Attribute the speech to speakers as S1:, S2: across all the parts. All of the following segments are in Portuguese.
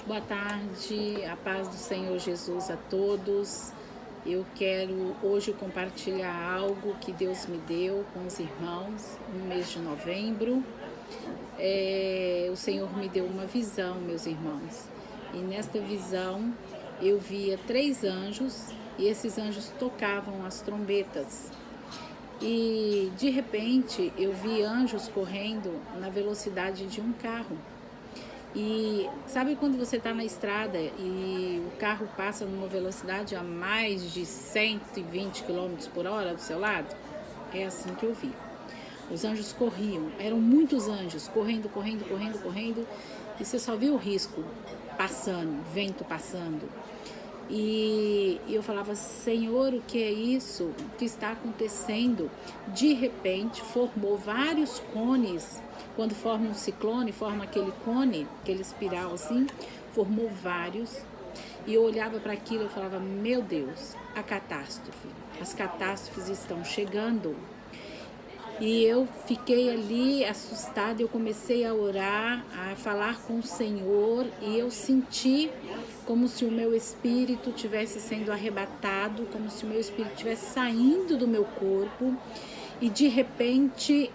S1: Boa tarde, a paz do Senhor Jesus a todos. Eu quero hoje compartilhar algo que Deus me deu com os irmãos no mês de novembro. O Senhor me deu uma visão, meus irmãos, e nesta visão eu via 3 anjos e esses anjos tocavam as trombetas. E de repente eu vi anjos correndo na velocidade de um carro. E sabe quando você está na estrada e o carro passa numa velocidade a mais de 120 km por hora do seu lado? É assim que eu vi. Os anjos corriam, eram muitos anjos, correndo, e você só viu o risco passando, vento passando. E eu falava, Senhor, o que é isso? O que está acontecendo? De repente, formou vários cones. Quando forma um ciclone, forma aquele cone, aquele espiral assim, formou vários. E eu olhava para aquilo e falava, meu Deus, a catástrofe. As catástrofes estão chegando. E eu fiquei ali assustada, eu comecei a orar, a falar com o Senhor, e eu senti como se o meu espírito tivesse sendo arrebatado, como se o meu espírito tivesse saindo do meu corpo, e de repente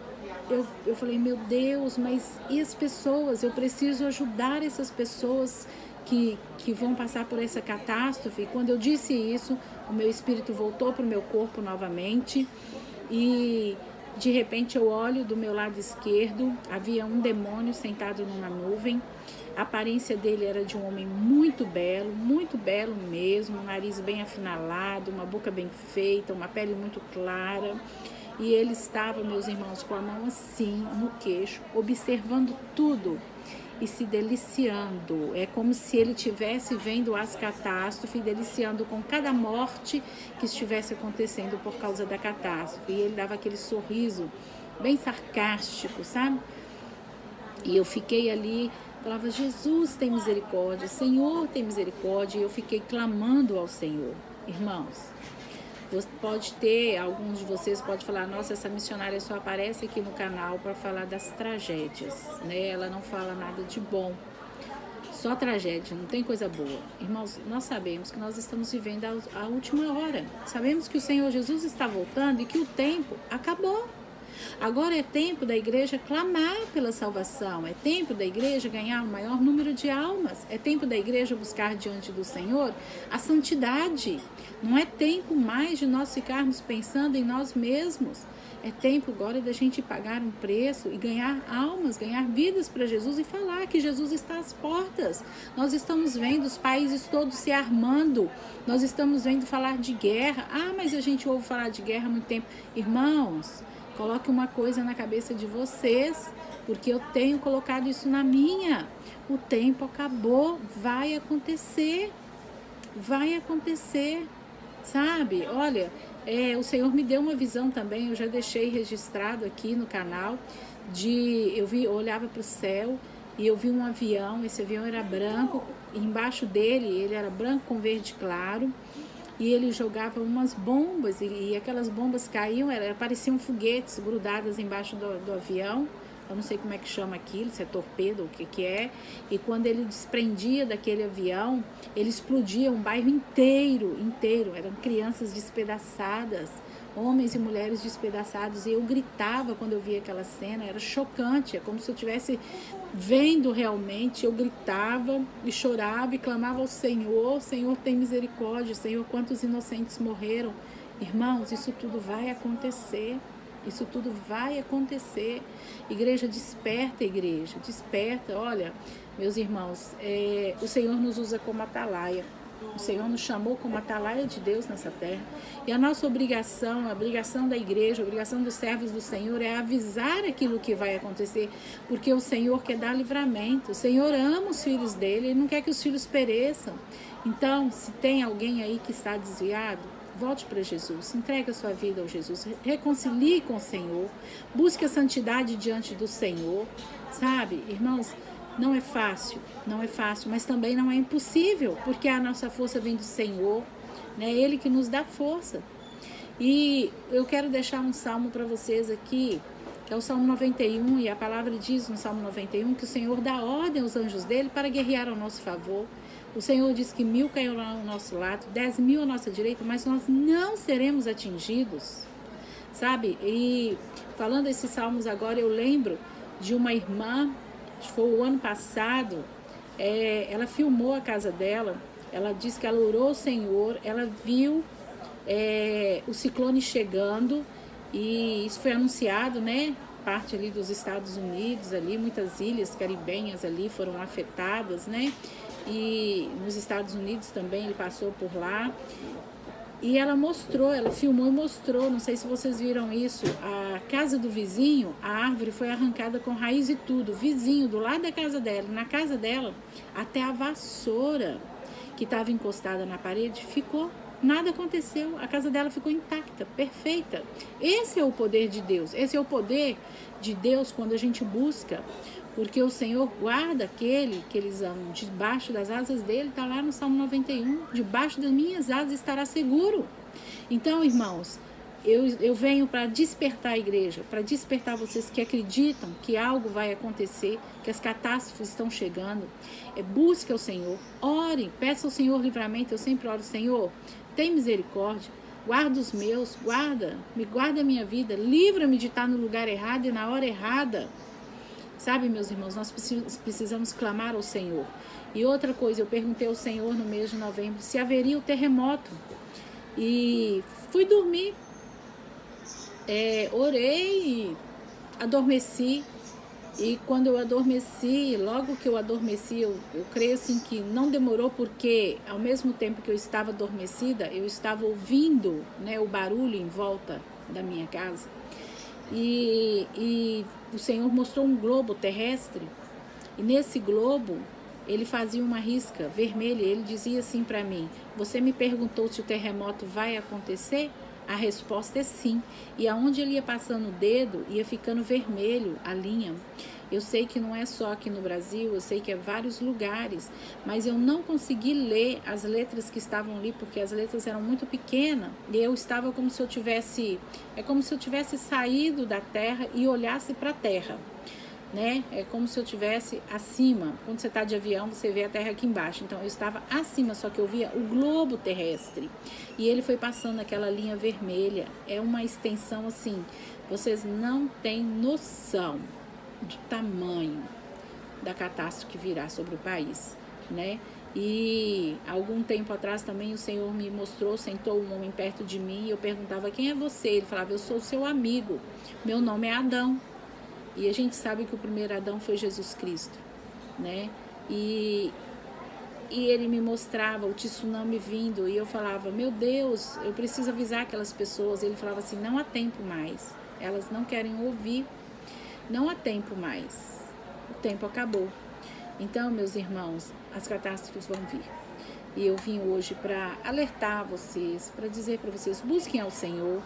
S1: eu falei, meu Deus, mas e as pessoas? Eu preciso ajudar essas pessoas que vão passar por essa catástrofe. E quando eu disse isso, o meu espírito voltou para o meu corpo novamente, e de repente eu olho do meu lado esquerdo, havia um demônio sentado numa nuvem. A aparência dele era de um homem muito belo mesmo, um nariz bem afinalado, uma boca bem feita, uma pele muito clara. E ele estava, meus irmãos, com a mão assim no queixo, observando tudo e se deliciando. É como se ele estivesse vendo as catástrofes, deliciando com cada morte que estivesse acontecendo por causa da catástrofe. E ele dava aquele sorriso bem sarcástico, sabe? E eu fiquei ali, falava, Jesus tem misericórdia, Senhor tem misericórdia. E eu fiquei clamando ao Senhor. Irmãos, pode ter, alguns de vocês podem falar, nossa, essa missionária só aparece aqui no canal para falar das tragédias, né? Ela não fala nada de bom, só tragédia, não tem coisa boa. Irmãos, nós sabemos que nós estamos vivendo a última hora, sabemos que o Senhor Jesus está voltando e que o tempo acabou. Agora é tempo da igreja clamar pela salvação, é tempo da igreja ganhar o maior número de almas, é tempo da igreja buscar diante do Senhor a santidade. Não é tempo mais de nós ficarmos pensando em nós mesmos. É tempo agora da gente pagar um preço e ganhar almas, ganhar vidas para Jesus e falar que Jesus está às portas. Nós estamos vendo os países todos se armando, nós estamos vendo falar de guerra. Ah, mas a gente ouve falar de guerra há muito tempo. Irmãos, coloque uma coisa na cabeça de vocês, porque eu tenho colocado isso na minha. O tempo acabou, vai acontecer, sabe? Olha, o Senhor me deu uma visão também, eu já deixei registrado aqui no canal, eu olhava para o céu e eu vi um avião, esse avião era branco, e embaixo dele ele era branco com verde claro, e ele jogava umas bombas, e aquelas bombas caíam, pareciam foguetes grudadas embaixo do avião. Eu não sei como é que chama aquilo, se é torpedo ou o que é. E quando ele desprendia daquele avião, ele explodia um bairro inteiro. Eram crianças despedaçadas, homens e mulheres despedaçados. E eu gritava quando eu via aquela cena, era chocante. É como se eu estivesse vendo realmente. Eu gritava e chorava e clamava ao Senhor. Senhor, tem misericórdia. Senhor, quantos inocentes morreram. Irmãos, isso tudo vai acontecer. Isso tudo vai acontecer. Igreja, desperta, igreja, desperta. Olha, meus irmãos, o Senhor nos usa como atalaia. O Senhor nos chamou como atalaia de Deus nessa terra. E a nossa obrigação, a obrigação da igreja, a obrigação dos servos do Senhor é avisar aquilo que vai acontecer, porque o Senhor quer dar livramento. O Senhor ama os filhos dele, ele não quer que os filhos pereçam. Então, se tem alguém aí que está desviado, volte para Jesus, entregue a sua vida ao Jesus, reconcilie com o Senhor, busque a santidade diante do Senhor, sabe? Irmãos, não é fácil, mas também não é impossível, porque a nossa força vem do Senhor, né? Ele que nos dá força. E eu quero deixar um salmo para vocês aqui, que é o Salmo 91, e a palavra diz no Salmo 91 que o Senhor dá ordem aos anjos dele para guerrear ao nosso favor. O Senhor diz que 1000 cairão ao nosso lado, 10.000 à nossa direita, mas nós não seremos atingidos, sabe? E falando esses salmos agora, eu lembro de uma irmã, foi o ano passado, ela filmou a casa dela, ela disse que ela orou ao Senhor, ela viu o ciclone chegando, e isso foi anunciado, né? Parte ali dos Estados Unidos, ali, muitas ilhas caribenhas ali foram afetadas, né? E nos Estados Unidos também ele passou por lá. E ela mostrou, ela filmou e mostrou, não sei se vocês viram isso, a casa do vizinho, a árvore foi arrancada com raiz e tudo, vizinho do lado da casa dela, na casa dela, até a vassoura que estava encostada na parede ficou. Nada aconteceu, a casa dela ficou intacta, perfeita. Esse é o poder de Deus, esse é o poder de Deus quando a gente busca, porque o Senhor guarda aquele que eles amam, debaixo das asas dele, está lá no Salmo 91, debaixo das minhas asas estará seguro. Então, irmãos, eu venho para despertar a igreja, para despertar vocês que acreditam que algo vai acontecer, que as catástrofes estão chegando. Busque ao Senhor, ore, peça ao Senhor livramento. Eu sempre oro: Senhor, tem misericórdia, guarda os meus, me guarda a minha vida, livra-me de estar no lugar errado e na hora errada. Sabe, meus irmãos, nós precisamos clamar ao Senhor. E outra coisa, eu perguntei ao Senhor no mês de novembro se haveria o terremoto. E fui dormir, orei e adormeci. E quando eu adormeci, logo que eu adormeci, eu creio assim que não demorou, porque ao mesmo tempo que eu estava adormecida, eu estava ouvindo, né, o barulho em volta da minha casa. E o Senhor mostrou um globo terrestre, e nesse globo ele fazia uma risca vermelha. Ele dizia assim para mim: você me perguntou se o terremoto vai acontecer? A resposta é sim. E aonde ele ia passando o dedo, ia ficando vermelho a linha. Eu sei que não é só aqui no Brasil, eu sei que é vários lugares, mas eu não consegui ler as letras que estavam ali, porque as letras eram muito pequenas, e eu estava como se eu tivesse, como se eu tivesse saído da terra e olhasse para a terra, né? É como se eu tivesse acima. Quando você está de avião, você vê a terra aqui embaixo. Então eu estava acima, só que eu via o globo terrestre, e ele foi passando aquela linha vermelha. É uma extensão assim, vocês não têm noção do tamanho da catástrofe que virá sobre o país, né? E algum tempo atrás também o Senhor me mostrou, sentou um homem perto de mim, e eu perguntava: quem é você? Ele falava: eu sou o seu amigo, meu nome é Adão. E a gente sabe que o primeiro Adão foi Jesus Cristo, né? E ele me mostrava o tsunami vindo, e eu falava: meu Deus, eu preciso avisar aquelas pessoas. Ele falava assim: não há tempo mais, elas não querem ouvir, não há tempo mais, o tempo acabou. Então, meus irmãos, as catástrofes vão vir. E eu vim hoje para alertar vocês, para dizer para vocês: busquem ao Senhor,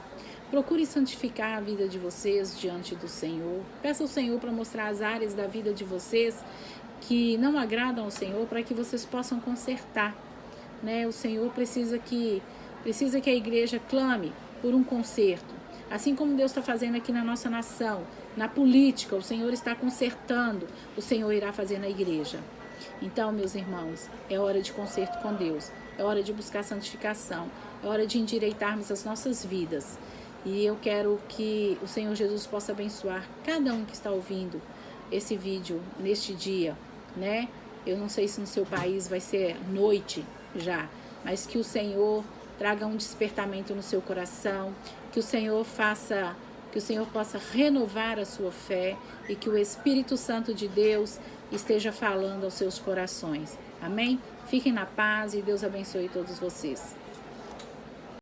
S1: procurem santificar a vida de vocês diante do Senhor. Peça ao Senhor para mostrar as áreas da vida de vocês que não agradam ao Senhor, para que vocês possam consertar, né? O Senhor precisa que a igreja clame por um conserto. Assim como Deus está fazendo aqui na nossa nação, na política, o Senhor está consertando, o Senhor irá fazer na igreja. Então, meus irmãos, é hora de conserto com Deus, é hora de buscar santificação, é hora de endireitarmos as nossas vidas. E eu quero que o Senhor Jesus possa abençoar cada um que está ouvindo esse vídeo neste dia, né? Eu não sei se no seu país vai ser noite já, mas que o Senhor traga um despertamento no seu coração, que o Senhor possa renovar a sua fé, e que o Espírito Santo de Deus esteja falando aos seus corações. Amém? Fiquem na paz e Deus abençoe todos vocês.